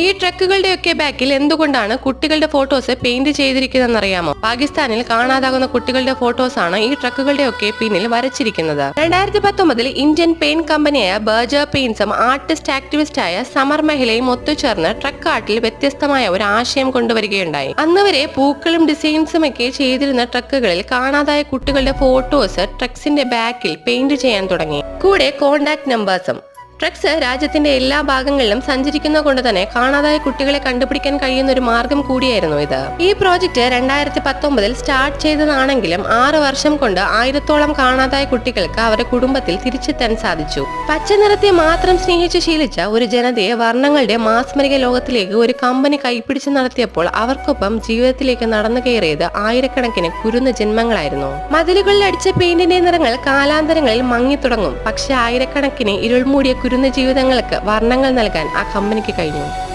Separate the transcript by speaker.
Speaker 1: ഈ ട്രക്കുകളുടെയൊക്കെ ബാക്കിൽ എന്തുകൊണ്ടാണ് കുട്ടികളുടെ ഫോട്ടോസ് പെയിന്റ് ചെയ്തിരിക്കുന്നതെന്ന് അറിയാമോ? പാകിസ്ഥാനിൽ കാണാതാകുന്ന കുട്ടികളുടെ ഫോട്ടോസാണ് ഈ ട്രക്കുകളുടെയൊക്കെ പിന്നിൽ വരച്ചിരിക്കുന്നത്. 2019 ഇന്ത്യൻ പെയിന്റ് കമ്പനിയായ ബർജർ പെയിന്റ്സും ആർട്ടിസ്റ്റ് ആക്ടിവിസ്റ്റായ സമർ മെഹ്ലയും ഒത്തുചേർന്ന് ട്രക്ക് ആർട്ടിൽ വ്യത്യസ്തമായ ഒരു ആശയം കൊണ്ടുവരികയുണ്ടായി. അന്ന് വരെ പൂക്കളും ഡിസൈൻസും ഒക്കെ ചെയ്തിരുന്ന ട്രക്കുകളിൽ കാണാതായ കുട്ടികളുടെ ഫോട്ടോസ് ട്രക്സിന്റെ ബാക്കിൽ പെയിന്റ് ചെയ്യാൻ തുടങ്ങി. കൂടെ കോണ്ടാക്ട് നമ്പേഴ്സും. ട്രക്സ് രാജ്യത്തിന്റെ എല്ലാ ഭാഗങ്ങളിലും സഞ്ചരിക്കുന്നത് കൊണ്ട് തന്നെ കാണാതായ കുട്ടികളെ കണ്ടുപിടിക്കാൻ കഴിയുന്ന ഒരു മാർഗം കൂടിയായിരുന്നു ഇത്. ഈ പ്രോജക്റ്റ് 2019 സ്റ്റാർട്ട് ചെയ്തതാണെങ്കിലും 6 വർഷം കൊണ്ട് 1000-ഓളം കാണാതായ കുട്ടികൾക്ക് അവരുടെ കുടുംബത്തിൽ തിരിച്ചെത്താൻ സാധിച്ചു. പച്ച നിറത്തെ മാത്രം സ്നേഹിച്ച് ശീലിച്ച ഒരു ജനതയെ വർണ്ണങ്ങളുടെ മാസ്മരിക ലോകത്തിലേക്ക് ഒരു കമ്പനി കൈപ്പിടിച്ച് നടത്തിയപ്പോൾ അവർക്കൊപ്പം ജീവിതത്തിലേക്ക് നടന്നു കയറിയത് ആയിരക്കണക്കിന് കുരുന്ന ജന്മങ്ങളായിരുന്നു. മതിലുകളിൽ അടിച്ച പെയിന്റിന്റെ നിറങ്ങൾ കാലാന്തരങ്ങളിൽ മങ്ങിത്തുടങ്ങും. പക്ഷെ ആയിരക്കണക്കിന് ഇരുൾമൂടിയ കുരുന്ന ജീവിതങ്ങൾക്ക് വർണ്ണങ്ങൾ നൽകാൻ ആ കമ്പനിക്ക് കഴിഞ്ഞു.